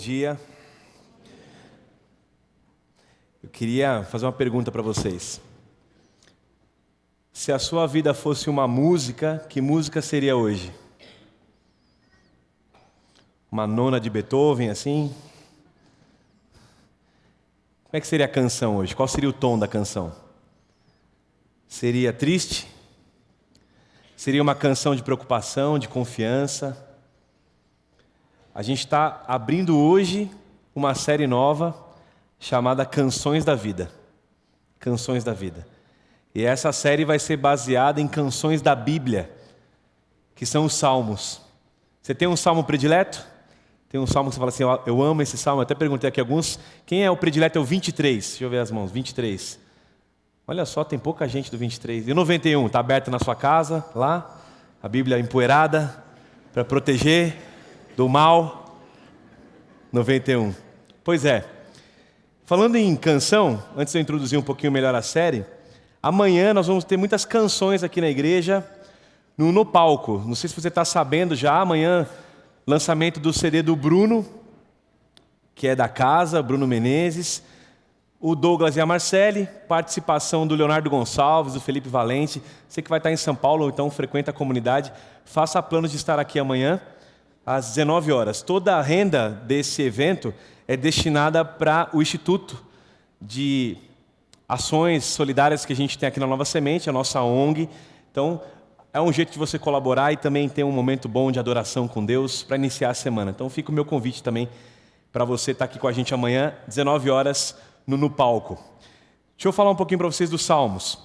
Dia. Eu queria fazer uma pergunta para vocês. Se a sua vida fosse uma música, que música seria hoje? Uma nona de Beethoven, assim? Como é que seria a canção hoje? Qual seria o tom da canção? Seria triste? Seria uma canção de preocupação, de confiança? A gente está abrindo hoje uma série nova chamada Canções da Vida. Canções da Vida. E essa série vai ser baseada em canções da Bíblia, que são os Salmos. Você tem um salmo predileto? Tem um salmo que você fala assim, eu amo esse salmo. Eu até perguntei aqui alguns. Quem é o predileto? É o 23. Deixa eu ver as mãos. 23. Olha só, tem pouca gente do 23. E o 91? Está aberto na sua casa, lá. A Bíblia empoeirada para proteger do mal. 91. Pois é. Falando em canção, antes de eu introduzir um pouquinho melhor a série, amanhã nós vamos ter muitas canções aqui na igreja, no palco. Não sei se você está sabendo já, amanhã, lançamento do CD do Bruno, que é da casa, Bruno Menezes, o Douglas e a Marcele, participação do Leonardo Gonçalves, do Felipe Valente. Você que vai estar em São Paulo, ou então frequenta a comunidade, faça planos de estar aqui amanhã, às 19 horas. Toda a renda desse evento é destinada para o Instituto de Ações Solidárias que a gente tem aqui na Nova Semente, a nossa ONG. Então, é um jeito de você colaborar e também ter um momento bom de adoração com Deus para iniciar a semana. Então, fica o meu convite também para você estar aqui com a gente amanhã, 19 horas, no palco. Deixa eu falar um pouquinho para vocês dos Salmos.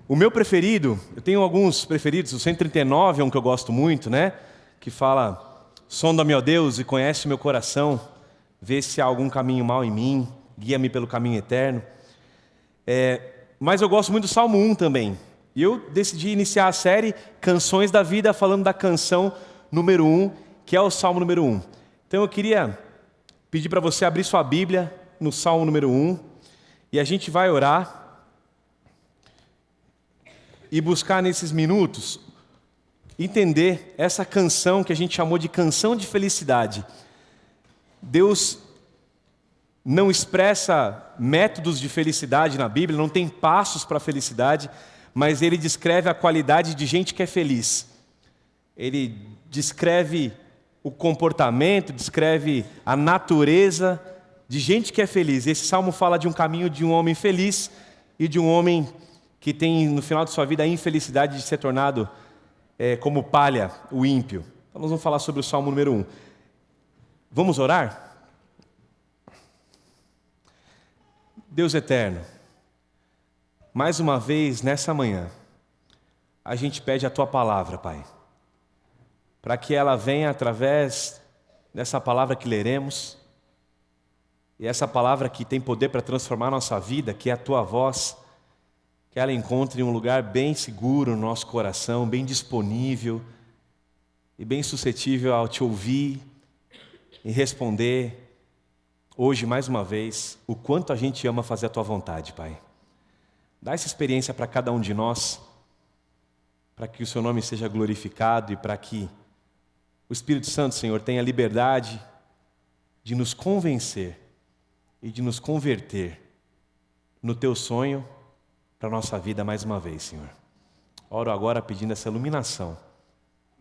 O meu preferido, eu tenho alguns preferidos, o 139 é um que eu gosto muito, né? Que fala, sonda-me, ó Deus, e conhece o meu coração, vê se há algum caminho mau em mim, guia-me pelo caminho eterno. Mas eu gosto muito do Salmo 1 também. E eu decidi iniciar a série Canções da Vida, falando da canção número 1, que é o Salmo número 1. Então eu queria pedir para você abrir sua Bíblia no Salmo número 1, e a gente vai orar e buscar nesses minutos entender essa canção que a gente chamou de canção de felicidade. Deus não expressa métodos de felicidade na Bíblia, não tem passos para a felicidade, mas Ele descreve a qualidade de gente que é feliz. Ele descreve o comportamento, descreve a natureza de gente que é feliz. Esse salmo fala de um caminho de um homem feliz e de um homem que tem no final de sua vida a infelicidade de ser tornado como palha, o ímpio. Então nós vamos falar sobre o Salmo número 1. Vamos orar? Deus eterno, mais uma vez nessa manhã, a gente pede a Tua palavra, Pai, para que ela venha através dessa palavra que leremos, e essa palavra que tem poder para transformar a nossa vida, que é a Tua voz, que ela encontre um lugar bem seguro no nosso coração, bem disponível e bem suscetível ao Te ouvir e responder hoje, mais uma vez, o quanto a gente ama fazer a Tua vontade, Pai. Dá essa experiência para cada um de nós, para que o Seu nome seja glorificado e para que o Espírito Santo, Senhor, tenha liberdade de nos convencer e de nos converter no Teu sonho para a nossa vida mais uma vez, Senhor. Oro agora pedindo essa iluminação,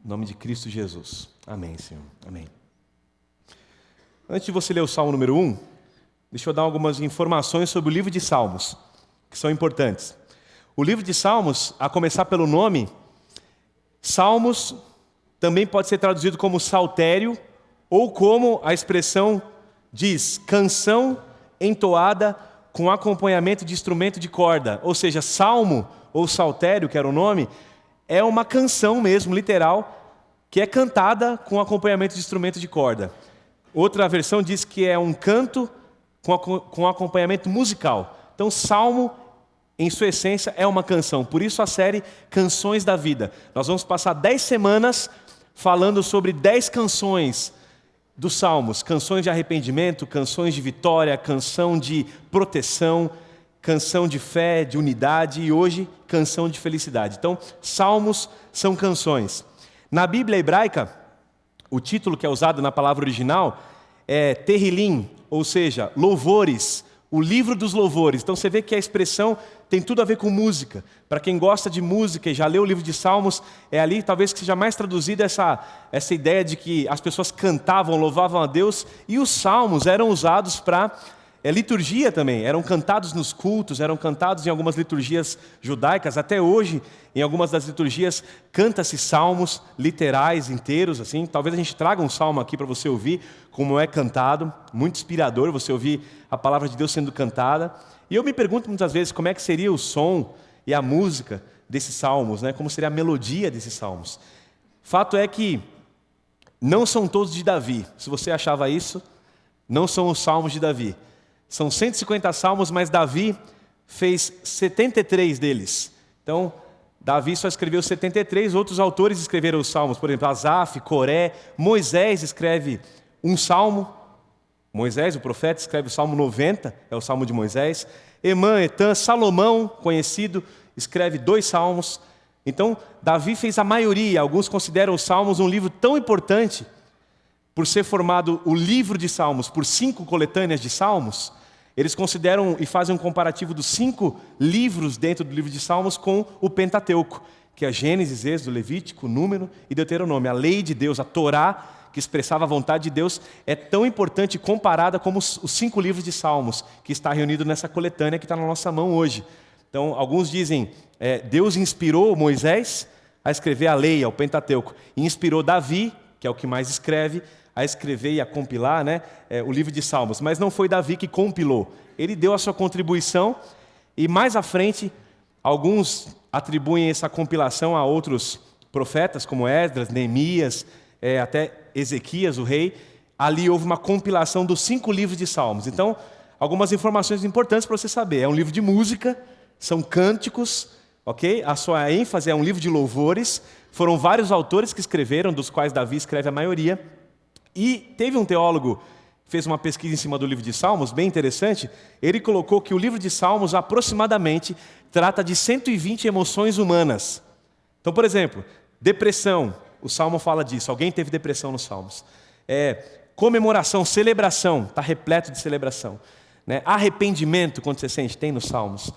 em nome de Cristo Jesus. Amém, Senhor. Amém. Antes de você ler o Salmo número 1, deixa eu dar algumas informações sobre o livro de Salmos, que são importantes. O livro de Salmos, a começar pelo nome, Salmos também pode ser traduzido como saltério, ou como a expressão diz, canção entoada com acompanhamento de instrumento de corda. Ou seja, salmo ou saltério, que era o nome, é uma canção mesmo, literal, que é cantada com acompanhamento de instrumento de corda. Outra versão diz que é um canto com acompanhamento musical. Então, salmo, em sua essência, é uma canção. Por isso a série Canções da Vida. Nós vamos passar 10 semanas falando sobre 10 canções dos Salmos. Canções de arrependimento, canções de vitória, canção de proteção, canção de fé, de unidade e hoje, canção de felicidade. Então, Salmos são canções. Na Bíblia hebraica, o título que é usado na palavra original Terrilim, ou seja, louvores, o livro dos louvores. Então você vê que a expressão tem tudo a ver com música. Para quem gosta de música e já leu o livro de Salmos, é ali talvez que seja mais traduzida essa ideia de que as pessoas cantavam, louvavam a Deus, e os salmos eram usados para liturgia também, eram cantados nos cultos, eram cantados em algumas liturgias judaicas. Até hoje, em algumas das liturgias, canta-se salmos literais, inteiros, assim. Talvez a gente traga um salmo aqui para você ouvir como é cantado, muito inspirador você ouvir a palavra de Deus sendo cantada. E eu me pergunto muitas vezes como é que seria o som e a música desses salmos, né? Como seria a melodia desses salmos. Fato é que não são todos de Davi. Se você achava isso, não são os salmos de Davi. São 150 salmos, mas Davi fez 73 deles. Então, Davi só escreveu 73, outros autores escreveram os salmos. Por exemplo, Asaf, Coré, Moisés escreve um salmo. Moisés, o profeta, escreve o Salmo 90, é o Salmo de Moisés. Emã, Etã, Salomão, conhecido, escreve 2 salmos. Então, Davi fez a maioria. Alguns consideram os salmos um livro tão importante, por ser formado o livro de salmos por 5 coletâneas de salmos. Eles consideram e fazem um comparativo dos 5 livros dentro do livro de Salmos com o Pentateuco, que é Gênesis, Êxodo, Levítico, Número e Deuteronômio. A lei de Deus, a Torá, que expressava a vontade de Deus, é tão importante comparada como os 5 livros de Salmos, que está reunido nessa coletânea que está na nossa mão hoje. Então, alguns dizem, Deus inspirou Moisés a escrever a lei, ao Pentateuco, e inspirou Davi, que é o que mais escreve, a escrever e a compilar, né, o livro de Salmos. Mas não foi Davi que compilou. Ele deu a sua contribuição e mais à frente, alguns atribuem essa compilação a outros profetas, como Esdras, Neemias, até Ezequias, o rei. Ali houve uma compilação dos 5 livros de Salmos. Então, algumas informações importantes para você saber. É um livro de música, são cânticos, ok? A sua ênfase é um livro de louvores. Foram vários autores que escreveram, dos quais Davi escreve a maioria. E teve um teólogo que fez uma pesquisa em cima do livro de Salmos, bem interessante. Ele colocou que o livro de Salmos aproximadamente trata de 120 emoções humanas. Então, por exemplo, depressão, o Salmo fala disso. Alguém teve depressão nos Salmos. Comemoração, celebração, está repleto de celebração. Né? Arrependimento, quando você sente, tem nos Salmos.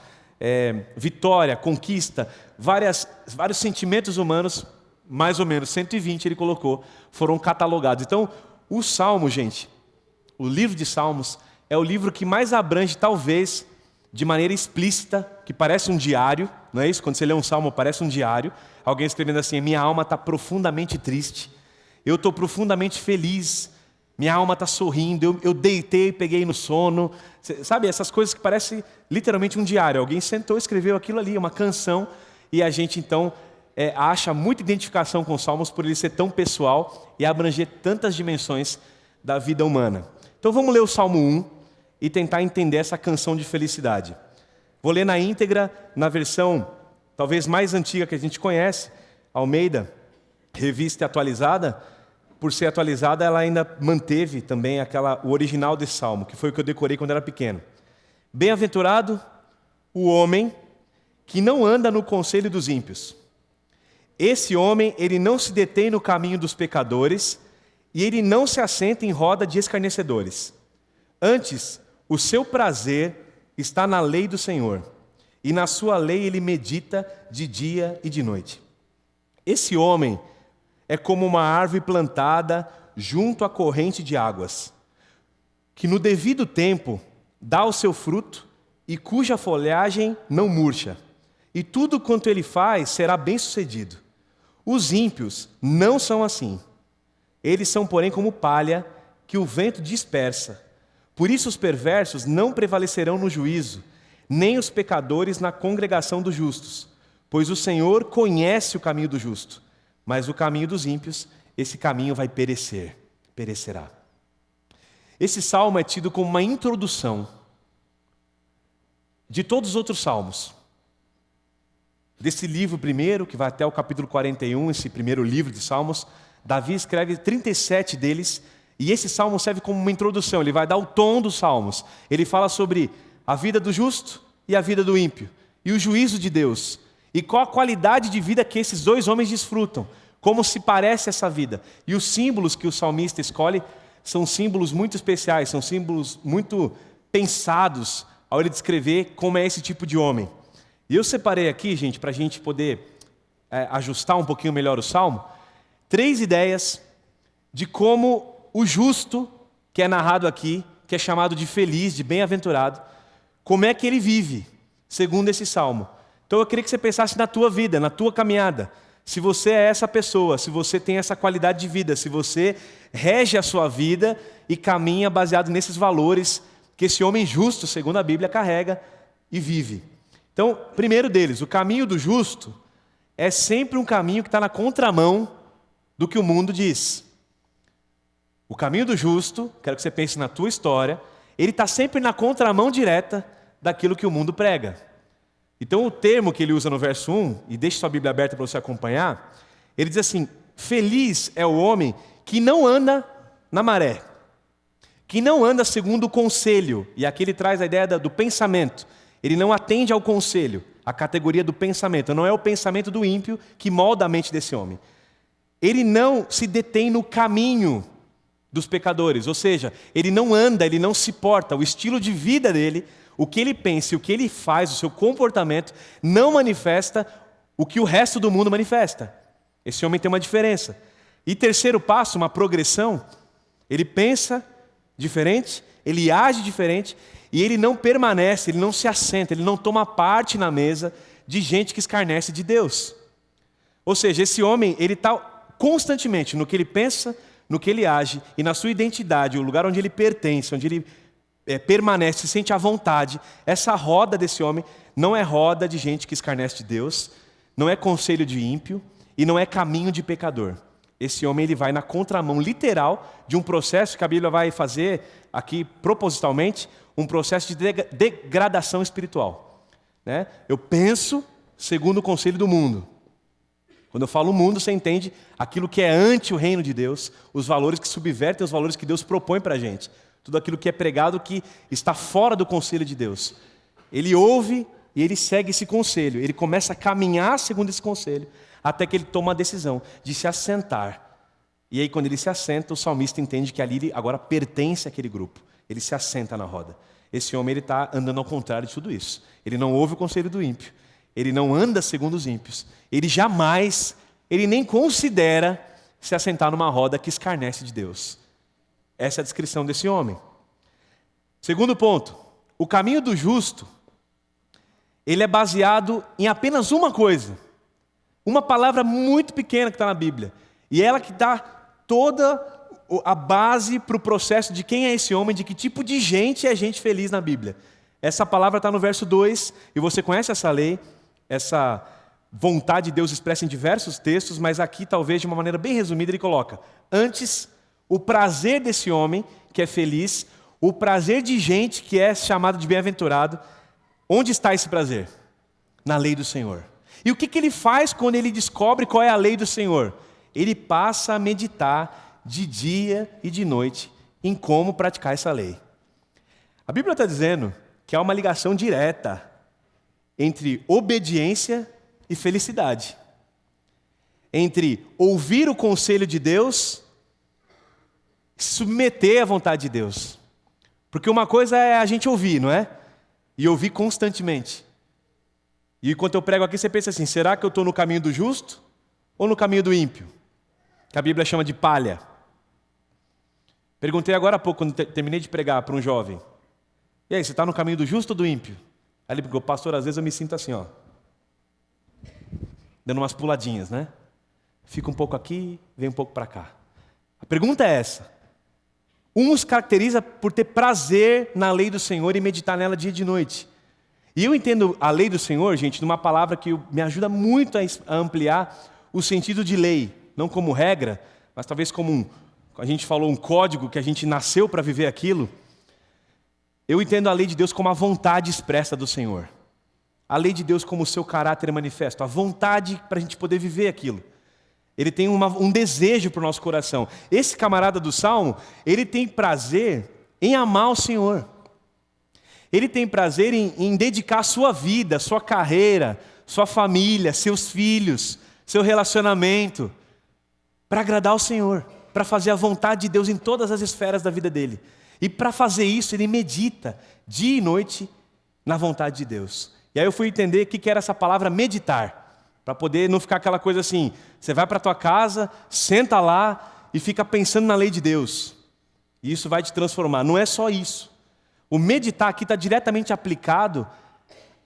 Vitória, conquista, vários sentimentos humanos. Mais ou menos 120 ele colocou, foram catalogados. Então, o Salmo, gente, o livro de Salmos, é o livro que mais abrange, talvez, de maneira explícita, que parece um diário, não é isso? Quando você lê um Salmo, parece um diário. Alguém escrevendo assim, minha alma está profundamente triste, eu estou profundamente feliz, minha alma está sorrindo, eu deitei, peguei no sono. Sabe, essas coisas que parecem literalmente um diário. Alguém sentou e escreveu aquilo ali, uma canção, e a gente então acha muita identificação com os Salmos por ele ser tão pessoal e abranger tantas dimensões da vida humana. Então vamos ler o Salmo 1 e tentar entender essa canção de felicidade. Vou ler na íntegra, na versão talvez mais antiga que a gente conhece, Almeida, revista e atualizada. Por ser atualizada, ela ainda manteve também o original desse salmo, que foi o que eu decorei quando era pequeno. Bem-aventurado o homem que não anda no conselho dos ímpios. Esse homem, ele não se detém no caminho dos pecadores e ele não se assenta em roda de escarnecedores. Antes, o seu prazer está na lei do Senhor, e na sua lei ele medita de dia e de noite. Esse homem é como uma árvore plantada junto à corrente de águas, que no devido tempo dá o seu fruto e cuja folhagem não murcha, e tudo quanto ele faz será bem-sucedido. Os ímpios não são assim. Eles são, porém, como palha que o vento dispersa. Por isso os perversos não prevalecerão no juízo, nem os pecadores na congregação dos justos. Pois o Senhor conhece o caminho do justo, mas o caminho dos ímpios, esse caminho vai perecerá. Esse salmo é tido como uma introdução de todos os outros salmos. Desse livro primeiro, que vai até o capítulo 41, esse primeiro livro de Salmos, Davi escreve 37 deles, e esse salmo serve como uma introdução, ele vai dar o tom dos salmos. Ele fala sobre a vida do justo e a vida do ímpio, e o juízo de Deus, e qual a qualidade de vida que esses dois homens desfrutam, como se parece essa vida. E os símbolos que o salmista escolhe são símbolos muito especiais, são símbolos muito pensados ao ele descrever como é esse tipo de homem. E eu separei aqui, gente, para a gente poder ajustar um pouquinho melhor o Salmo, 3 ideias de como o justo, que é narrado aqui, que é chamado de feliz, de bem-aventurado, como é que ele vive, segundo esse Salmo. Então eu queria que você pensasse na tua vida, na tua caminhada. Se você é essa pessoa, se você tem essa qualidade de vida, se você rege a sua vida e caminha baseado nesses valores que esse homem justo, segundo a Bíblia, carrega e vive. Então, primeiro deles, o caminho do justo é sempre um caminho que está na contramão do que o mundo diz. O caminho do justo, quero que você pense na tua história, ele está sempre na contramão direta daquilo que o mundo prega. Então o termo que ele usa no verso 1, e deixe sua Bíblia aberta para você acompanhar, ele diz assim: feliz é o homem que não anda na maré, que não anda segundo o conselho, e aqui ele traz a ideia do pensamento, ele não atende ao conselho, a categoria do pensamento, não é o pensamento do ímpio que molda a mente desse homem. Ele não se detém no caminho dos pecadores, ou seja, ele não anda, ele não se porta, o estilo de vida dele, o que ele pensa e o que ele faz, o seu comportamento, não manifesta o que o resto do mundo manifesta. Esse homem tem uma diferença. E terceiro passo, uma progressão, ele pensa diferente, ele age diferente, e ele não permanece, ele não se assenta, ele não toma parte na mesa de gente que escarnece de Deus. Ou seja, esse homem, ele está constantemente no que ele pensa, no que ele age e na sua identidade, o lugar onde ele pertence, onde ele permanece, se sente à vontade. Essa roda desse homem não é roda de gente que escarnece de Deus, não é conselho de ímpio e não é caminho de pecador. Esse homem ele vai na contramão literal de um processo que a Bíblia vai fazer aqui propositalmente, um processo de degradação espiritual. Né? Eu penso segundo o conselho do mundo. Quando eu falo mundo, você entende aquilo que é ante o reino de Deus, os valores que subvertem os valores que Deus propõe para a gente. Tudo aquilo que é pregado que está fora do conselho de Deus. Ele ouve e ele segue esse conselho. Ele começa a caminhar segundo esse conselho, até que ele toma a decisão de se assentar. E aí quando ele se assenta, o salmista entende que ali ele agora pertence àquele grupo. Ele se assenta na roda. Esse homem está andando ao contrário de tudo isso. Ele não ouve o conselho do ímpio. Ele não anda segundo os ímpios. Ele jamais, ele nem considera se assentar numa roda que escarnece de Deus. Essa é a descrição desse homem. Segundo ponto, o caminho do justo, ele é baseado em apenas uma coisa. Uma palavra muito pequena que está na Bíblia. E ela que dá toda a base para o processo de quem é esse homem, de que tipo de gente é gente feliz na Bíblia. Essa palavra está no verso 2, e você conhece essa lei, essa vontade de Deus expressa em diversos textos, mas aqui talvez de uma maneira bem resumida ele coloca: antes, o prazer desse homem que é feliz, o prazer de gente que é chamado de bem-aventurado, onde está esse prazer? Na lei do Senhor. E o que ele faz quando ele descobre qual é a lei do Senhor? Ele passa a meditar de dia e de noite em como praticar essa lei. A Bíblia está dizendo que há uma ligação direta entre obediência e felicidade. Entre ouvir o conselho de Deus e se submeter à vontade de Deus. Porque uma coisa é a gente ouvir, não é? E ouvir constantemente. E enquanto eu prego aqui, você pensa assim: será que eu estou no caminho do justo ou no caminho do ímpio? Que a Bíblia chama de palha. Perguntei agora há pouco, quando terminei de pregar para um jovem: e aí, você está no caminho do justo ou do ímpio? Aí ele perguntou: pastor, às vezes eu me sinto assim, ó, dando umas puladinhas, né? Fica um pouco aqui, vem um pouco para cá. A pergunta é essa: um os caracteriza por ter prazer na lei do Senhor e meditar nela dia e de noite. E eu entendo a lei do Senhor, gente, numa palavra que me ajuda muito a ampliar o sentido de lei. Não como regra, mas talvez como a gente falou, um código que a gente nasceu para viver aquilo. Eu entendo a lei de Deus como a vontade expressa do Senhor. A lei de Deus como o seu caráter manifesto. A vontade para a gente poder viver aquilo. Ele tem um desejo para o nosso coração. Esse camarada do Salmo, ele tem prazer em amar o Senhor. Ele tem prazer em dedicar a sua vida, sua carreira, sua família, seus filhos, seu relacionamento, para agradar ao Senhor. para fazer a vontade de Deus em todas as esferas da vida dele. E para fazer isso, ele medita dia e noite na vontade de Deus. E aí eu fui entender o que era essa palavra meditar, para poder não ficar aquela coisa assim, você vai para a tua casa, senta lá e fica pensando na lei de Deus. E isso vai te transformar. Não é só isso. O meditar aqui está diretamente aplicado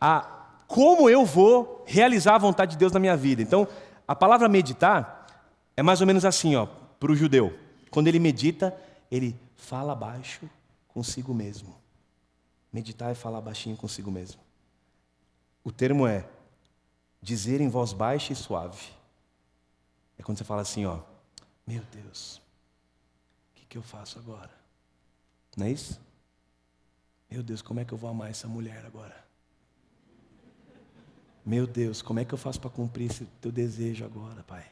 a como eu vou realizar a vontade de Deus na minha vida. Então, a palavra meditar é mais ou menos assim, para o judeu. Quando ele medita, ele fala baixo consigo mesmo. Meditar é falar baixinho consigo mesmo. O termo é dizer em voz baixa e suave. É quando você fala assim, meu Deus, o que eu faço agora? Não é isso? Meu Deus, como é que eu vou amar essa mulher agora? Meu Deus, como é que eu faço para cumprir esse teu desejo agora, Pai?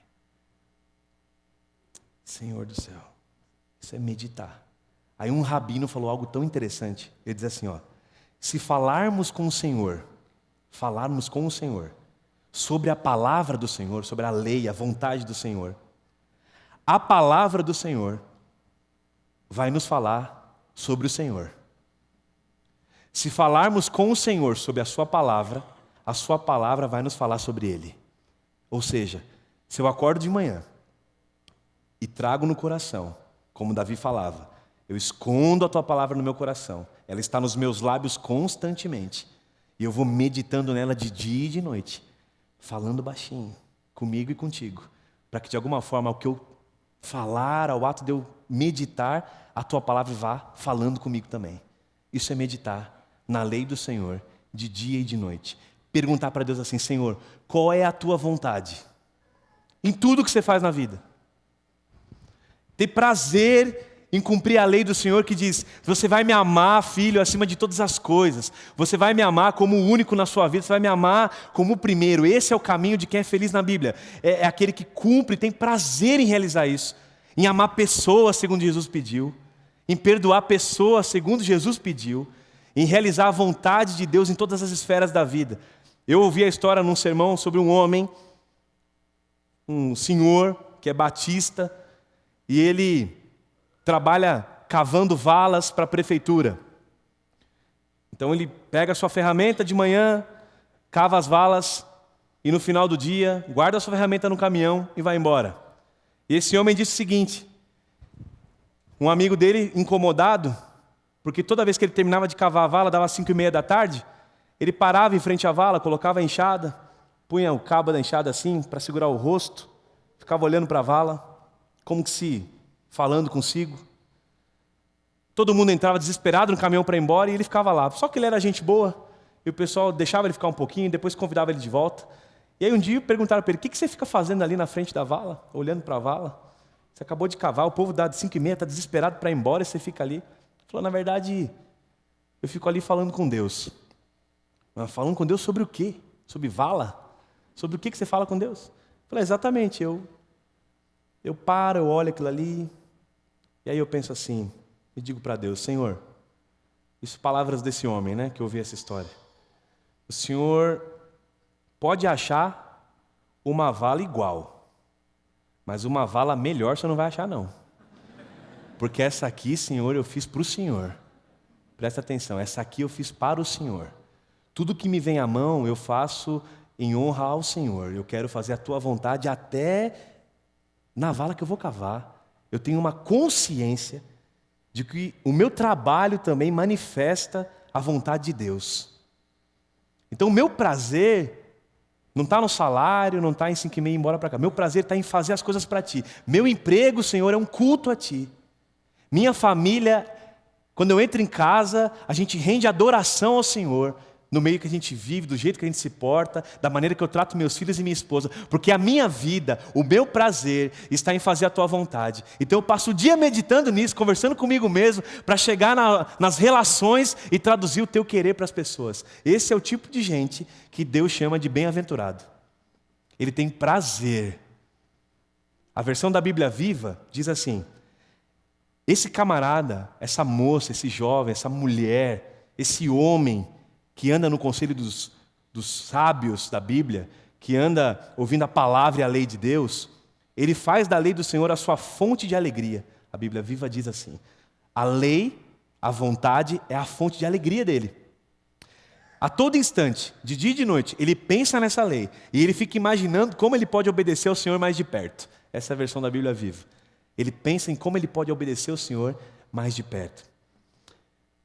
Senhor do céu, isso é meditar. Aí um rabino falou algo tão interessante. Ele diz assim, se falarmos com o Senhor sobre a palavra do Senhor, sobre a lei, a vontade do Senhor, a palavra do Senhor vai nos falar sobre o Senhor. Se falarmos com o Senhor sobre a sua palavra vai nos falar sobre Ele. Ou seja, se eu acordo de manhã e trago no coração, como Davi falava, eu escondo a tua palavra no meu coração, ela está nos meus lábios constantemente, e eu vou meditando nela de dia e de noite, falando baixinho, comigo e contigo, para que de alguma forma o que eu falar, ao ato de eu meditar, a tua palavra vá falando comigo também. Isso é meditar na lei do Senhor, de dia e de noite. Perguntar para Deus assim, Senhor, qual é a tua vontade? Em tudo que você faz na vida. Ter prazer em cumprir a lei do Senhor que diz, você vai me amar, filho, acima de todas as coisas. Você vai me amar como o único na sua vida, você vai me amar como o primeiro. Esse é o caminho de quem é feliz na Bíblia. É aquele que cumpre, tem prazer em realizar isso. Em amar pessoas segundo Jesus pediu. Em perdoar pessoas segundo Jesus pediu. Em realizar a vontade de Deus em todas as esferas da vida. Eu ouvi a história num sermão sobre um homem, um senhor que é batista, e ele trabalha cavando valas para a prefeitura. Então ele pega a sua ferramenta de manhã, cava as valas, e no final do dia, guarda a sua ferramenta no caminhão e vai embora. E esse homem disse o seguinte, um amigo dele, incomodado, porque toda vez que ele terminava de cavar a vala, dava 5:30 da tarde, ele parava em frente à vala, colocava a enxada, punha o cabo da enxada assim, para segurar o rosto, ficava olhando para a vala, como que se falando consigo. Todo mundo entrava desesperado no caminhão para ir embora e ele ficava lá. Só que ele era gente boa, e o pessoal deixava ele ficar um pouquinho, depois convidava ele de volta. E aí um dia perguntaram para ele, o que você fica fazendo ali na frente da vala, olhando para a vala? Você acabou de cavar, o povo dá de 5:30, está desesperado para ir embora e você fica ali. Ele falou, na verdade, eu fico ali falando com Deus. Mas falando com Deus sobre o quê? Sobre vala? Sobre o que você fala com Deus? Eu falei, exatamente, eu paro, eu olho aquilo ali, e aí eu penso assim, e digo para Deus, Senhor, isso palavras desse homem, né, que eu ouvi essa história. O Senhor pode achar uma vala igual, mas uma vala melhor você não vai achar não. Porque essa aqui, Senhor, eu fiz para o Senhor. Presta atenção, essa aqui eu fiz para o Senhor. Tudo que me vem à mão eu faço em honra ao Senhor. Eu quero fazer a tua vontade até na vala que eu vou cavar. Eu tenho uma consciência de que o meu trabalho também manifesta a vontade de Deus. Então o meu prazer não está no salário, não está em 5:30 ir embora para cá. Meu prazer está em fazer as coisas para Ti. Meu emprego, Senhor, é um culto a Ti. Minha família, quando eu entro em casa, a gente rende adoração ao Senhor. No meio que a gente vive, do jeito que a gente se porta, da maneira que eu trato meus filhos e minha esposa. Porque a minha vida, o meu prazer, está em fazer a Tua vontade. Então eu passo o dia meditando nisso, conversando comigo mesmo, para chegar nas relações e traduzir o Teu querer para as pessoas. Esse é o tipo de gente que Deus chama de bem-aventurado. Ele tem prazer. A versão da Bíblia Viva diz assim, esse camarada, essa moça, esse jovem, essa mulher, esse homem que anda no conselho dos sábios da Bíblia, que anda ouvindo a palavra e a lei de Deus, Ele faz da lei do Senhor a sua fonte de alegria. A Bíblia Viva diz assim: a lei, a vontade, é a fonte de alegria dele. A todo instante, de dia e de noite, ele pensa nessa lei. E ele fica imaginando como ele pode obedecer ao Senhor mais de perto. Essa é a versão da Bíblia Viva. Ele pensa em como ele pode obedecer ao Senhor mais de perto.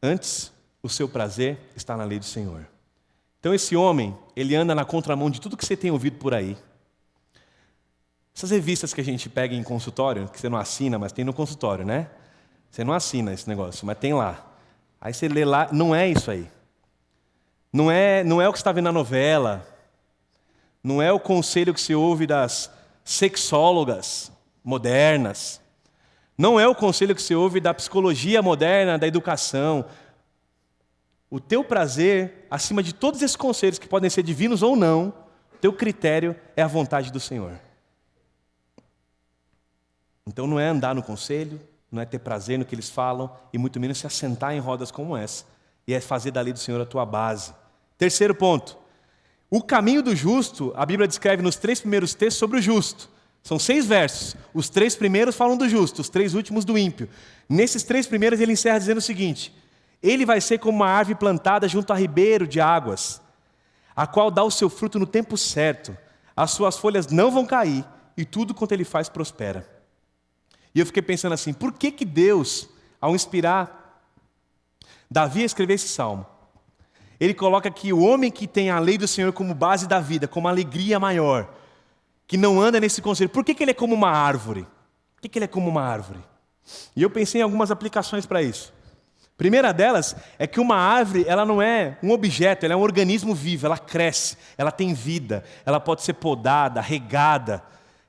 Antes, o seu prazer está na lei do Senhor. Então esse homem, ele anda na contramão de tudo que você tem ouvido por aí. Essas revistas que a gente pega em consultório, que você não assina, mas tem no consultório, né? Você não assina esse negócio, mas tem lá. Aí você lê lá, não é isso aí. Não é o que você está vendo na novela. Não é o conselho que se ouve das sexólogas modernas. Não é o conselho que se ouve da psicologia moderna, da educação. O teu prazer, acima de todos esses conselhos que podem ser divinos ou não, o teu critério é a vontade do Senhor. Então não é andar no conselho, não é ter prazer no que eles falam, e muito menos se assentar em rodas como essa. E é fazer da lei do Senhor a tua base. Terceiro ponto. O caminho do justo, a Bíblia descreve nos 3 primeiros textos sobre o justo. São 6 versos. Os 3 primeiros falam do justo, os 3 últimos do ímpio. Nesses 3 primeiros ele encerra dizendo o seguinte: ele vai ser como uma árvore plantada junto a ribeiro de águas, a qual dá o seu fruto no tempo certo. As suas folhas não vão cair, e tudo quanto ele faz prospera. E eu fiquei pensando assim, por que Deus, ao inspirar Davi a escrever esse salmo, ele coloca que o homem que tem a lei do Senhor como base da vida, como alegria maior, que não anda nesse conselho, por que ele é como uma árvore? Por que ele é como uma árvore? E eu pensei em algumas aplicações para isso. A primeira delas é que uma árvore, ela não é um objeto, ela é um organismo vivo, ela cresce, ela tem vida, ela pode ser podada, regada,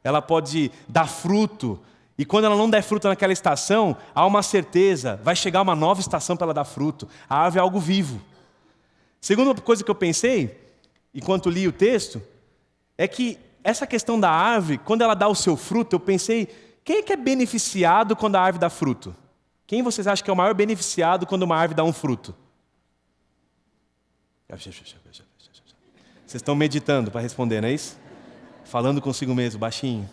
ela pode dar fruto. E quando ela não der fruto naquela estação, há uma certeza, vai chegar uma nova estação para ela dar fruto. A árvore é algo vivo. Segunda coisa que eu pensei, enquanto li o texto, é que essa questão da árvore, quando ela dá o seu fruto, eu pensei, quem é que é beneficiado quando a árvore dá fruto? Quem vocês acham que é o maior beneficiado quando uma árvore dá um fruto? Vocês estão meditando para responder, não é isso? Falando consigo mesmo, baixinho.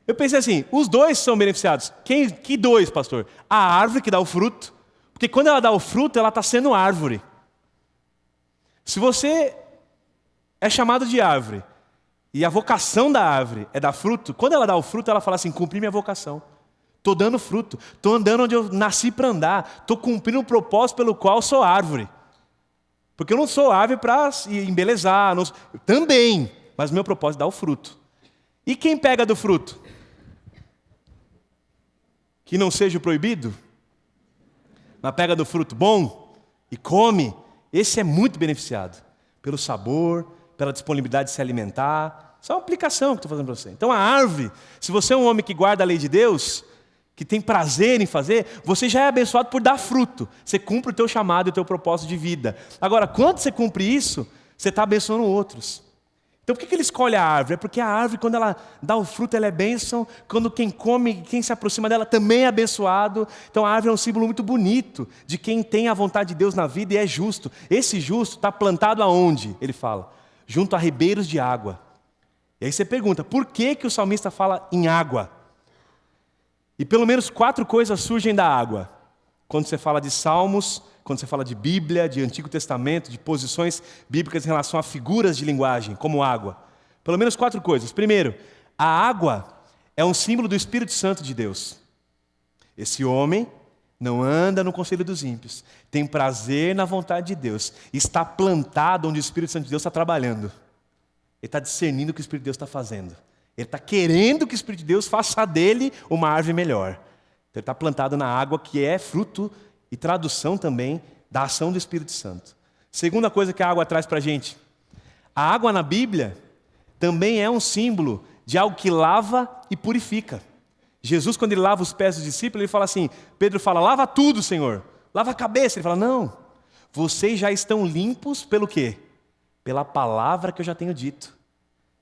Eu pensei assim, os dois são beneficiados. Que dois, pastor? A árvore que dá o fruto. Porque quando ela dá o fruto, ela está sendo árvore. Se você é chamado de árvore, e a vocação da árvore é dar fruto, quando ela dá o fruto, ela fala assim, cumpri minha vocação. Estou dando fruto, estou andando onde eu nasci para andar, estou cumprindo o propósito pelo qual sou árvore. Porque eu não sou árvore para embelezar, também, mas meu propósito é dar o fruto. E quem pega do fruto? Que não seja o proibido, mas pega do fruto bom e come, esse é muito beneficiado. Pelo sabor, pela disponibilidade de se alimentar. Isso é uma aplicação que estou fazendo para você. Então a árvore, se você é um homem que guarda a lei de Deus, que tem prazer em fazer, você já é abençoado por dar fruto. Você cumpre o teu chamado e o teu propósito de vida. Agora, quando você cumpre isso, você está abençoando outros. Então por que ele escolhe a árvore? É porque a árvore, quando ela dá o fruto, ela é bênção. Quando quem come, quem se aproxima dela também é abençoado. Então a árvore é um símbolo muito bonito de quem tem a vontade de Deus na vida e é justo. Esse justo está plantado aonde? Ele fala, junto a ribeiros de água. E aí você pergunta, por que o salmista fala em água? E pelo menos 4 coisas surgem da água. Quando você fala de salmos, quando você fala de Bíblia, de Antigo Testamento, de posições bíblicas em relação a figuras de linguagem, como água. Pelo menos 4 coisas. Primeiro, a água é um símbolo do Espírito Santo de Deus. Esse homem não anda no conselho dos ímpios, tem prazer na vontade de Deus, está plantado onde o Espírito Santo de Deus está trabalhando. Ele está discernindo o que o Espírito de Deus está fazendo. Ele está querendo que o Espírito de Deus faça dele uma árvore melhor. Então ele está plantado na água, que é fruto e tradução também da ação do Espírito Santo. Segunda coisa que a água traz para a gente. A água na Bíblia também é um símbolo de algo que lava e purifica. Jesus, quando ele lava os pés dos discípulos, ele fala assim, Pedro fala, lava tudo, Senhor. Lava a cabeça. Ele fala, não, vocês já estão limpos pelo quê? Pela palavra que eu já tenho dito.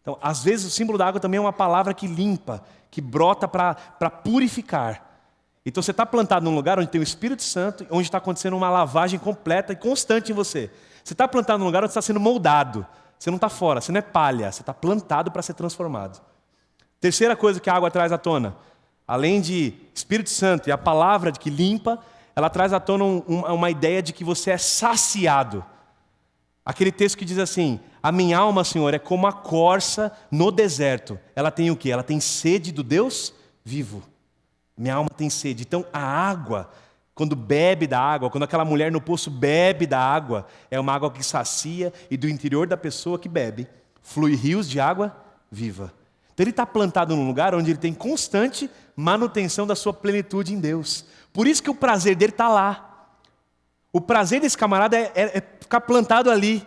Então, às vezes o símbolo da água também é uma palavra que limpa, que brota para purificar. Então você está plantado num lugar onde tem o Espírito Santo, onde está acontecendo uma lavagem completa e constante em você. Você está plantado num lugar onde está sendo moldado. Você não está fora, você não é palha, você está plantado para ser transformado. Terceira coisa que a água traz à tona, além de Espírito Santo e a palavra que limpa, ela traz à tona uma ideia de que você é saciado. Aquele texto que diz assim: a minha alma, Senhor, é como a corça no deserto. Ela tem o quê? Ela tem sede do Deus vivo. Minha alma tem sede. Então a água, quando bebe da água, quando aquela mulher no poço bebe da água, é uma água que sacia, e do interior da pessoa que bebe, flui rios de água viva. Então ele está plantado num lugar onde ele tem constante manutenção da sua plenitude em Deus. Por isso que o prazer dele está lá. O prazer desse camarada é ficar plantado ali,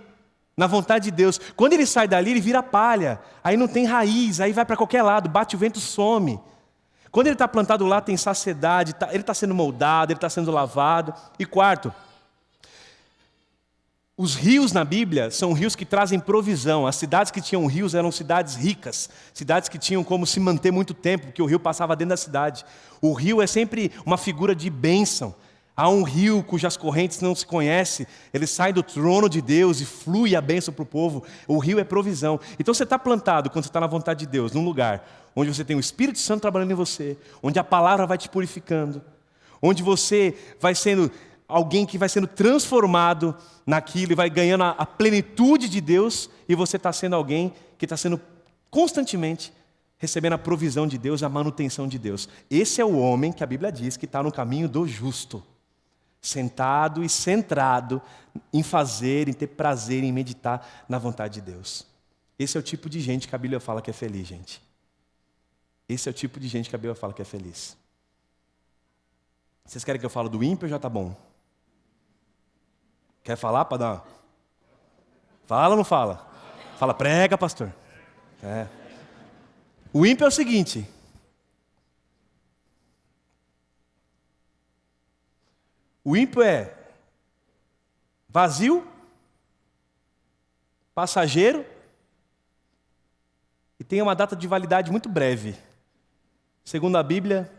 na vontade de Deus. Quando ele sai dali, ele vira palha. Aí não tem raiz, aí vai para qualquer lado, bate o vento, some. Quando ele está plantado lá, tem saciedade, ele está sendo moldado, ele está sendo lavado. E quarto, os rios na Bíblia são rios que trazem provisão. As cidades que tinham rios eram cidades ricas, cidades que tinham como se manter muito tempo, porque o rio passava dentro da cidade. O rio é sempre uma figura de bênção. Há um rio cujas correntes não se conhecem, ele sai do trono de Deus e flui a bênção para o povo. O rio é provisão. Então você está plantado, quando você está na vontade de Deus, num lugar onde você tem o Espírito Santo trabalhando em você, onde a palavra vai te purificando, onde você vai sendo alguém que vai sendo transformado naquilo e vai ganhando a plenitude de Deus, e você está sendo alguém que está sendo constantemente recebendo a provisão de Deus, a manutenção de Deus. Esse é o homem que a Bíblia diz que está no caminho do justo, sentado e centrado em fazer, em ter prazer, em meditar na vontade de Deus. Esse é o tipo de gente que a Bíblia fala que é feliz, gente. Esse é o tipo de gente que a Bíblia fala que é feliz. Vocês querem que eu fale do ímpio ou já está bom? Quer falar para dar? Fala ou não fala? Fala, prega, pastor. É. O ímpio é o seguinte: o ímpio é vazio, passageiro e tem uma data de validade muito breve. Segundo a Bíblia,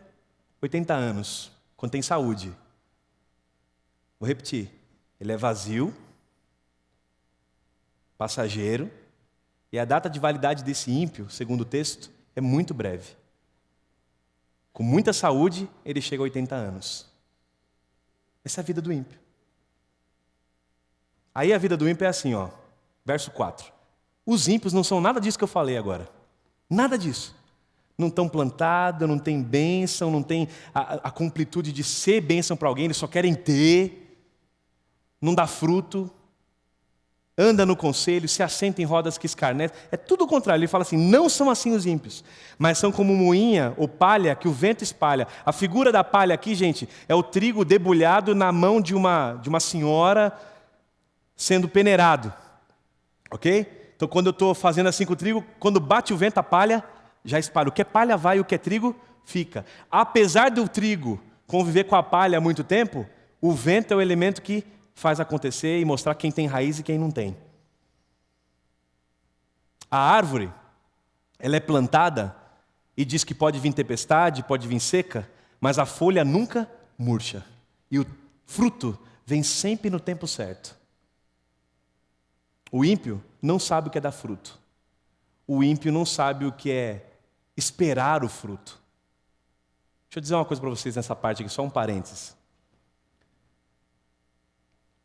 80 anos, quando tem saúde. Vou repetir. Ele é vazio, passageiro, e a data de validade desse ímpio, segundo o texto, é muito breve. Com muita saúde, ele chega a 80 anos. Essa é a vida do ímpio. Aí a vida do ímpio é assim, ó, verso 4. Os ímpios não são nada disso que eu falei agora. Nada disso. Não estão plantados, não tem bênção, não tem a completude de ser bênção para alguém, eles só querem ter, não dá fruto, anda no conselho, se assenta em rodas que escarnecem. É tudo o contrário. Ele fala assim: não são assim os ímpios, mas são como moinha ou palha que o vento espalha. A figura da palha aqui, gente, é o trigo debulhado na mão de uma senhora sendo peneirado. Ok? Então quando eu estou fazendo assim com o trigo, quando bate o vento, a palha já espalha. O que é palha vai, o que é trigo fica. Apesar do trigo conviver com a palha há muito tempo, o vento é o elemento que faz acontecer e mostrar quem tem raiz e quem não tem. A árvore, ela é plantada e diz que pode vir tempestade, pode vir seca, mas a folha nunca murcha. E o fruto vem sempre no tempo certo. O ímpio não sabe o que é dar fruto. O ímpio não sabe o que é esperar o fruto. Deixa eu dizer uma coisa para vocês nessa parte aqui, só um parênteses.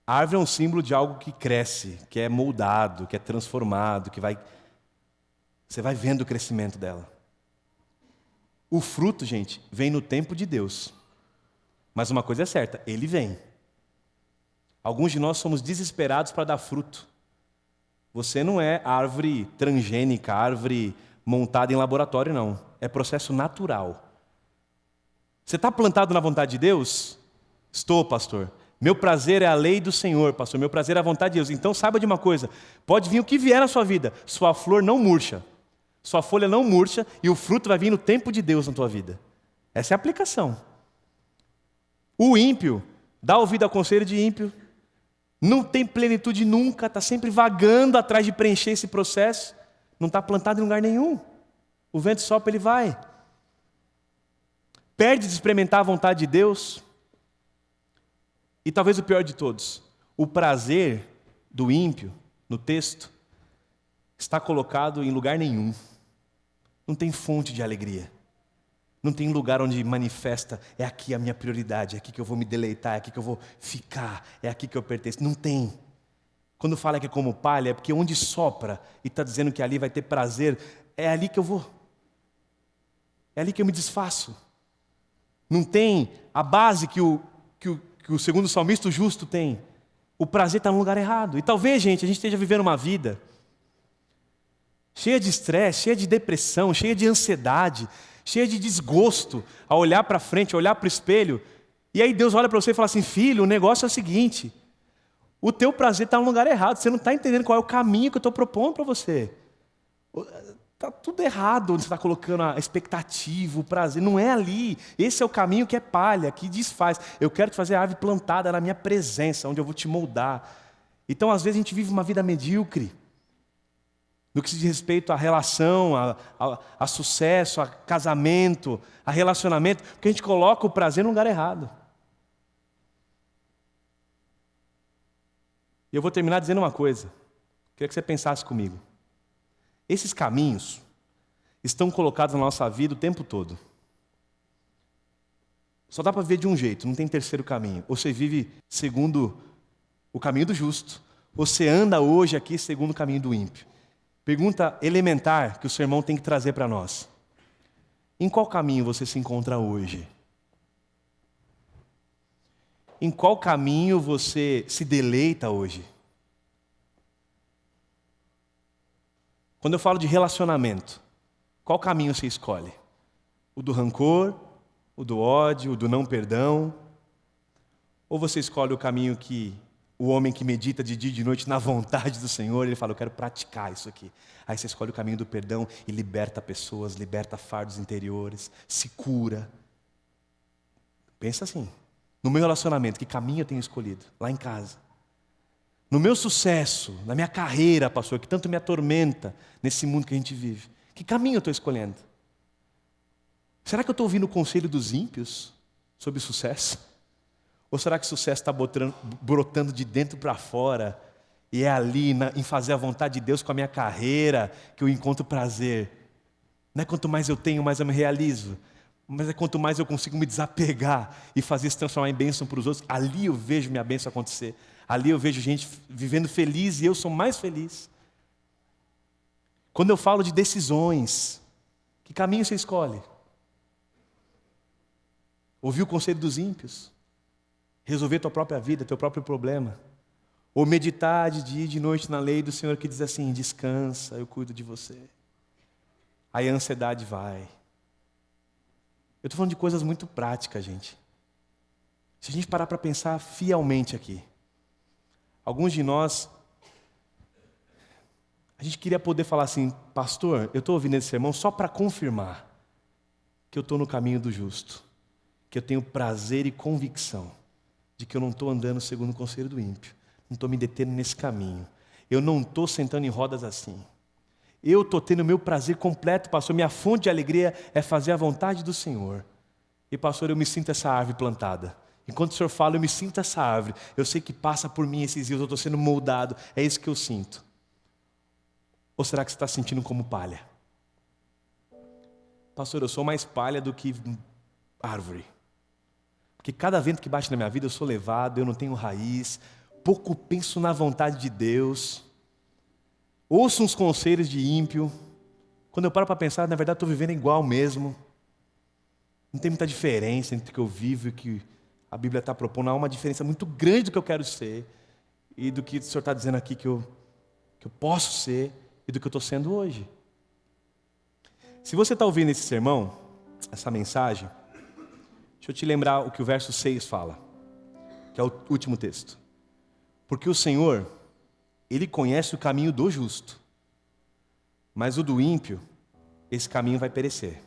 A árvore é um símbolo de algo que cresce, que é moldado, que é transformado, você vai vendo o crescimento dela. O fruto, gente, vem no tempo de Deus. Mas uma coisa é certa, ele vem. Alguns de nós somos desesperados para dar fruto. Você não é árvore transgênica, árvore montada em laboratório, não. É processo natural. Você está plantado na vontade de Deus? Estou, pastor. Meu prazer é a lei do Senhor, pastor. Meu prazer é a vontade de Deus. Então saiba de uma coisa. Pode vir o que vier na sua vida. Sua flor não murcha. Sua folha não murcha e o fruto vai vir no tempo de Deus na tua vida. Essa é a aplicação. O ímpio dá ouvido ao conselho de ímpio. Não tem plenitude nunca. Está sempre vagando atrás de preencher esse processo. Não está plantado em lugar nenhum. O vento sopra, ele vai. Perde de experimentar a vontade de Deus. E talvez o pior de todos, o prazer do ímpio, no texto, está colocado em lugar nenhum. Não tem fonte de alegria. Não tem lugar onde manifesta, é aqui a minha prioridade, é aqui que eu vou me deleitar, é aqui que eu vou ficar, é aqui que eu pertenço. Não tem. Quando fala que é como palha, é porque onde sopra e está dizendo que ali vai ter prazer, é ali que eu vou. É ali que eu me desfaço. Não tem a base que o segundo salmista, o justo, tem. O prazer está no lugar errado. E talvez, gente, a gente esteja vivendo uma vida cheia de estresse, cheia de depressão, cheia de ansiedade, cheia de desgosto, a olhar para frente, a olhar para o espelho. E aí Deus olha para você e fala assim: filho, o negócio é o seguinte, o teu prazer está no lugar errado, você não está entendendo qual é o caminho que eu estou propondo para você. Está tudo errado onde você está colocando a expectativa, o prazer, não é ali. Esse é o caminho que é palha, que desfaz. Eu quero te fazer a árvore plantada na minha presença, onde eu vou te moldar. Então, às vezes, a gente vive uma vida medíocre, no que se diz respeito à relação, a sucesso, a casamento, a relacionamento, porque a gente coloca o prazer no lugar errado. E eu vou terminar dizendo uma coisa, queria que você pensasse comigo. Esses caminhos estão colocados na nossa vida o tempo todo. Só dá para ver de um jeito, não tem terceiro caminho. Ou você vive segundo o caminho do justo, ou você anda hoje aqui segundo o caminho do ímpio. Pergunta elementar que o sermão tem que trazer para nós: em qual caminho você se encontra hoje? Em qual caminho você se deleita hoje? Quando eu falo de relacionamento, qual caminho você escolhe? O do rancor, o do ódio, o do não perdão? Ou você escolhe o caminho que o homem que medita de dia e de noite na vontade do Senhor, ele fala: eu quero praticar isso aqui. Aí você escolhe o caminho do perdão e liberta pessoas, liberta fardos interiores, se cura. Pensa assim, no meu relacionamento, que caminho eu tenho escolhido? Lá em casa. No meu sucesso, na minha carreira, pastor, que tanto me atormenta nesse mundo que a gente vive. Que caminho eu estou escolhendo? Será que eu estou ouvindo o conselho dos ímpios sobre sucesso? Ou será que o sucesso está brotando de dentro para fora e é ali em fazer a vontade de Deus com a minha carreira que eu encontro prazer? Não é quanto mais eu tenho, mais eu me realizo, mas é quanto mais eu consigo me desapegar e fazer se transformar em bênção para os outros. Ali eu vejo minha bênção acontecer. Ali eu vejo gente vivendo feliz e eu sou mais feliz. Quando eu falo de decisões, que caminho você escolhe? Ouvir o conselho dos ímpios? Resolver tua própria vida, teu próprio problema? Ou meditar de dia e de noite na lei do Senhor que diz assim: descansa, eu cuido de você. Aí a ansiedade vai. Eu estou falando de coisas muito práticas, gente. Se a gente parar para pensar fielmente aqui, alguns de nós, a gente queria poder falar assim: pastor, eu estou ouvindo esse sermão só para confirmar que eu estou no caminho do justo, que eu tenho prazer e convicção de que eu não estou andando segundo o conselho do ímpio, não estou me detendo nesse caminho, eu não estou sentando em rodas assim, eu estou tendo meu prazer completo, pastor, minha fonte de alegria é fazer a vontade do Senhor. E pastor, eu me sinto essa árvore plantada. Enquanto o Senhor fala, eu me sinto essa árvore, eu sei que passa por mim esses dias, eu estou sendo moldado, é isso que eu sinto. Ou será que você está sentindo como palha? Pastor, eu sou mais palha do que árvore. Porque cada vento que bate na minha vida eu sou levado, eu não tenho raiz, pouco penso na vontade de Deus, ouço uns conselhos de ímpio. Quando eu paro para pensar, na verdade estou vivendo igual mesmo. Não tem muita diferença entre o que eu vivo e o que a Bíblia está propondo. Há uma diferença muito grande do que eu quero ser e do que o Senhor está dizendo aqui que eu posso ser e do que eu estou sendo hoje. Se você está ouvindo esse sermão, essa mensagem, deixa eu te lembrar o que o verso 6 fala, que é o último texto. Porque o Senhor, Ele conhece o caminho do justo, mas o do ímpio, esse caminho vai perecer.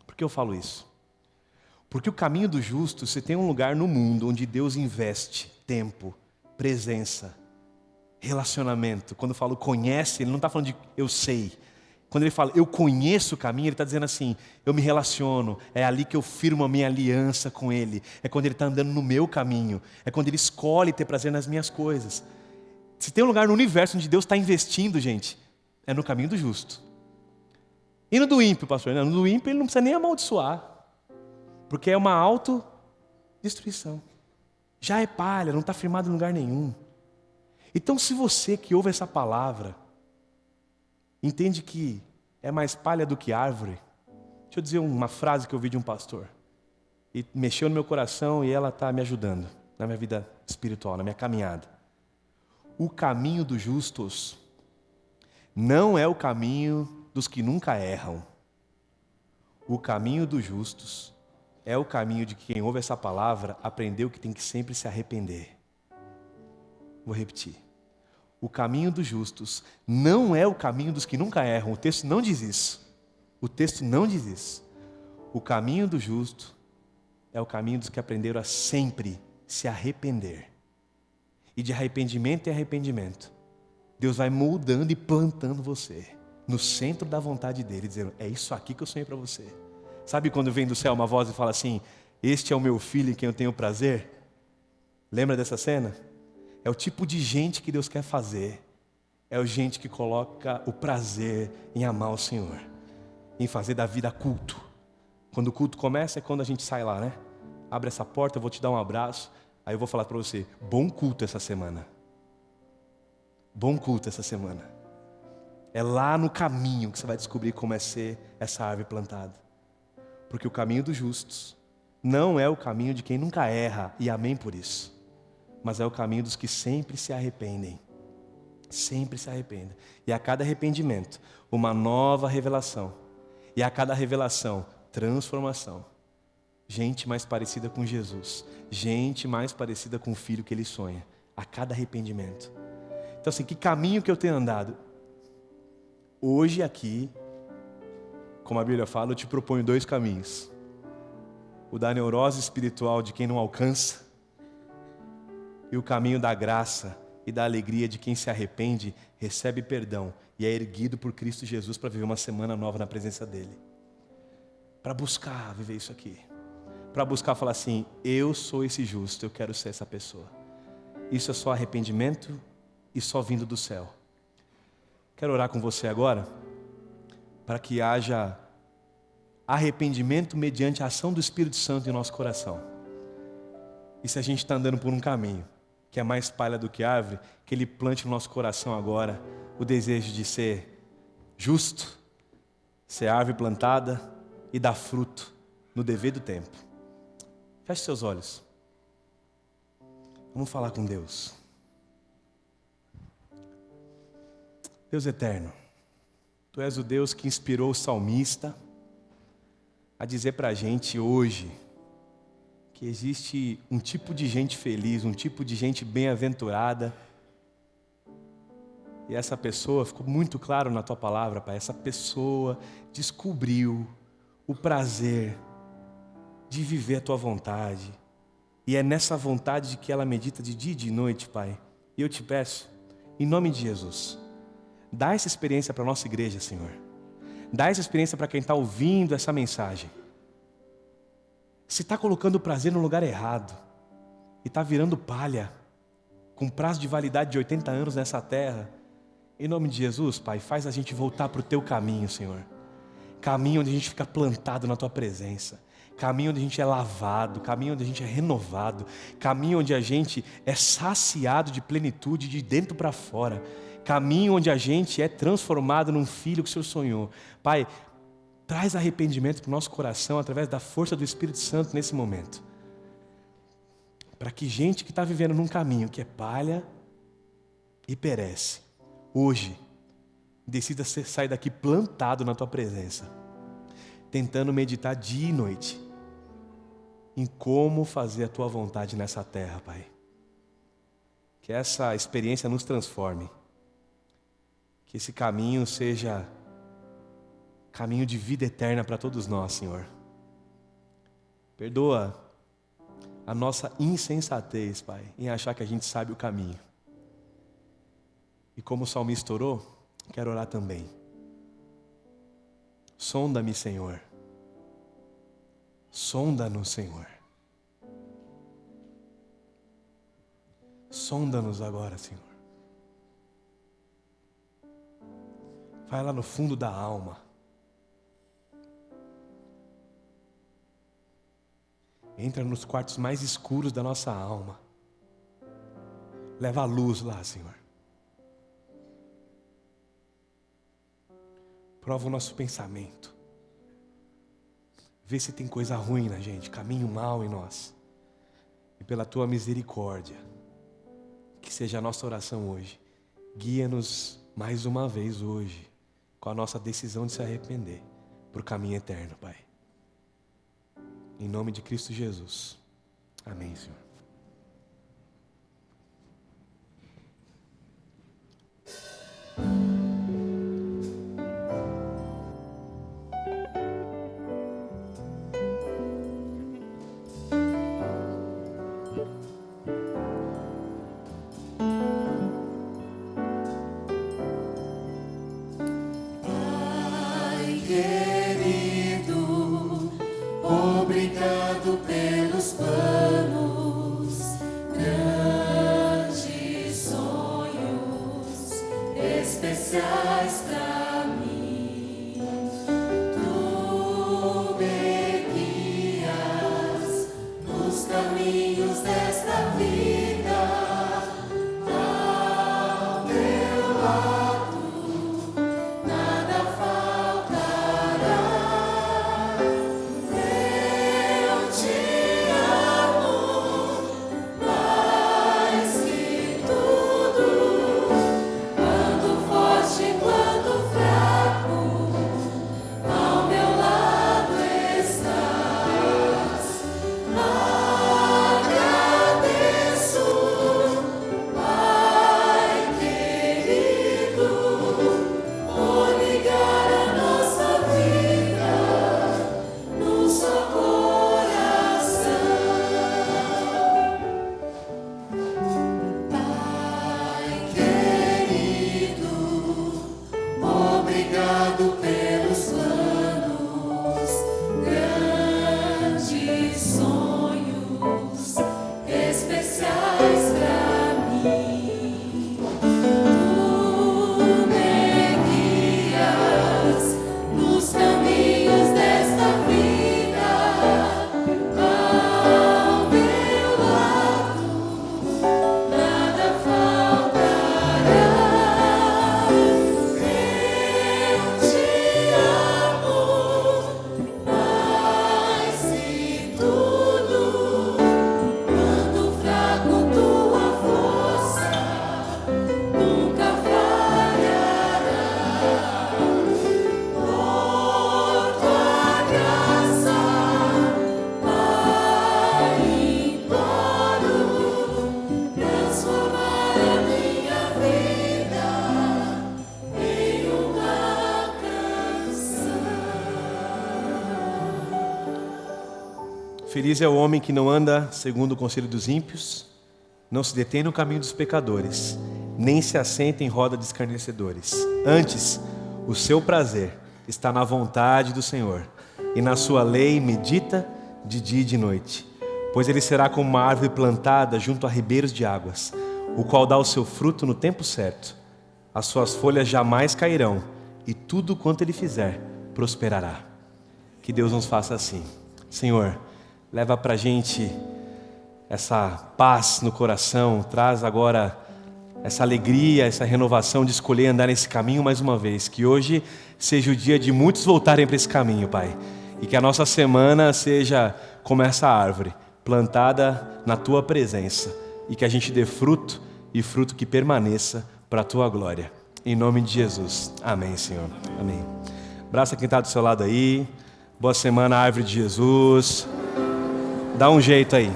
Por que eu falo isso? Porque o caminho do justo, você tem um lugar no mundo onde Deus investe tempo, presença, relacionamento. Quando eu falo conhece, Ele não está falando de eu sei. Quando Ele fala eu conheço o caminho, Ele está dizendo assim: eu me relaciono, é ali que eu firmo a minha aliança com Ele. É quando Ele está andando no meu caminho, é quando Ele escolhe ter prazer nas minhas coisas. Se tem um lugar no universo onde Deus está investindo, gente, é no caminho do justo. E no do ímpio, pastor? Não, no do ímpio ele não precisa nem amaldiçoar. Porque é uma autodestruição. Já é palha, não está firmado em lugar nenhum. Então se você que ouve essa palavra, entende que é mais palha do que árvore. Deixa eu dizer uma frase que eu ouvi de um pastor. E mexeu no meu coração e ela está me ajudando na minha vida espiritual, na minha caminhada. O caminho dos justos não é o caminho dos que nunca erram. O caminho dos justos é o caminho de quem ouve essa palavra aprendeu que tem que sempre se arrepender. Vou repetir. O caminho dos justos não é o caminho dos que nunca erram. O texto não diz isso. O texto não diz isso. O caminho do justo é o caminho dos que aprenderam a sempre se arrepender. E de arrependimento em arrependimento, Deus vai moldando e plantando você no centro da vontade dele, dizendo, é isso aqui que eu sonhei para você. Sabe quando vem do céu uma voz e fala assim, este é o meu filho em quem eu tenho prazer? Lembra dessa cena? É o tipo de gente que Deus quer fazer. É o gente que coloca o prazer em amar o Senhor. Em fazer da vida culto. Quando o culto começa é quando a gente sai lá, né? Abre essa porta, eu vou te dar um abraço. Aí eu vou falar para você, bom culto essa semana. Bom culto essa semana. É lá no caminho que você vai descobrir como é ser essa árvore plantada. Porque o caminho dos justos não é o caminho de quem nunca erra, e amém por isso. Mas é o caminho dos que sempre se arrependem. Sempre se arrependem. E a cada arrependimento, uma nova revelação. E a cada revelação, transformação. Gente mais parecida com Jesus. Gente mais parecida com o filho que ele sonha. A cada arrependimento. Então assim, que caminho que eu tenho andado? Hoje aqui, como a Bíblia fala, eu te proponho 2 caminhos. O da neurose espiritual de quem não alcança. E o caminho da graça e da alegria de quem se arrepende, recebe perdão e é erguido por Cristo Jesus para viver uma semana nova na presença dEle. Para buscar viver isso aqui. Para buscar falar assim, eu sou esse justo, eu quero ser essa pessoa. Isso é só arrependimento e só vindo do céu. Quero orar com você agora, para que haja arrependimento mediante a ação do Espírito Santo em nosso coração. E se a gente está andando por um caminho que é mais palha do que árvore, que Ele plante no nosso coração agora o desejo de ser justo, ser árvore plantada e dar fruto no devido tempo. Feche seus olhos. Vamos falar com Deus. Deus eterno, Tu és o Deus que inspirou o salmista a dizer para a gente hoje que existe um tipo de gente feliz, um tipo de gente bem-aventurada. E essa pessoa, ficou muito claro na Tua palavra, Pai, essa pessoa descobriu o prazer de viver a Tua vontade. E é nessa vontade que ela medita de dia e de noite, Pai. E eu te peço, em nome de Jesus, dá essa experiência para a nossa igreja, Senhor. Dá essa experiência para quem está ouvindo essa mensagem. Se está colocando o prazer no lugar errado e está virando palha, com prazo de validade de 80 anos nessa terra, em nome de Jesus, Pai, faz a gente voltar para o Teu caminho, Senhor. Caminho onde a gente fica plantado na Tua presença. Caminho onde a gente é lavado, caminho onde a gente é renovado, caminho onde a gente é saciado de plenitude de dentro para fora, caminho onde a gente é transformado num filho que o Senhor sonhou. Pai, traz arrependimento para o nosso coração através da força do Espírito Santo nesse momento. Para que gente que está vivendo num caminho que é palha e perece, hoje, decida sair daqui plantado na Tua presença, tentando meditar dia e noite em como fazer a Tua vontade nessa terra, Pai. Que essa experiência nos transforme. Que esse caminho seja caminho de vida eterna para todos nós, Senhor. Perdoa a nossa insensatez, Pai, em achar que a gente sabe o caminho. E como o salmista orou, quero orar também. Sonda-me, Senhor. Sonda-nos, Senhor. Sonda-nos agora, Senhor. Vai lá no fundo da alma. Entra nos quartos mais escuros da nossa alma. Leva a luz lá, Senhor. Prova o nosso pensamento. Vê se tem coisa ruim na gente, caminho mau em nós. E pela Tua misericórdia, que seja a nossa oração hoje. Guia-nos mais uma vez hoje, com a nossa decisão de se arrepender, para o caminho eterno, Pai. Em nome de Cristo Jesus. Amém, Senhor. Obrigado pelos planos, grandes sonhos especiais pra mim. Tu me guias nos caminhos desta vida, ao teu lado nada faltará. Obrigado pelos planos, grandes sonhos especiais pra mim. Tu me guias nos caminhos desta vida, ao meu lado nada faltará. Feliz é o homem que não anda segundo o conselho dos ímpios, não se detém no caminho dos pecadores, nem se assenta em roda de escarnecedores. Antes, o seu prazer está na vontade do Senhor, e na sua lei medita de dia e de noite. Pois ele será como uma árvore plantada junto a ribeiros de águas, o qual dá o seu fruto no tempo certo. As suas folhas jamais cairão, e tudo quanto ele fizer prosperará. Que Deus nos faça assim. Senhor, leva pra gente essa paz no coração, traz agora essa alegria, essa renovação de escolher andar nesse caminho mais uma vez. Que hoje seja o dia de muitos voltarem para esse caminho, Pai. E que a nossa semana seja como essa árvore, plantada na Tua presença. E que a gente dê fruto, e fruto que permaneça para a Tua glória. Em nome de Jesus. Amém, Senhor. Amém. Abraça quem está do seu lado aí. Boa semana, árvore de Jesus. Dá um jeito aí.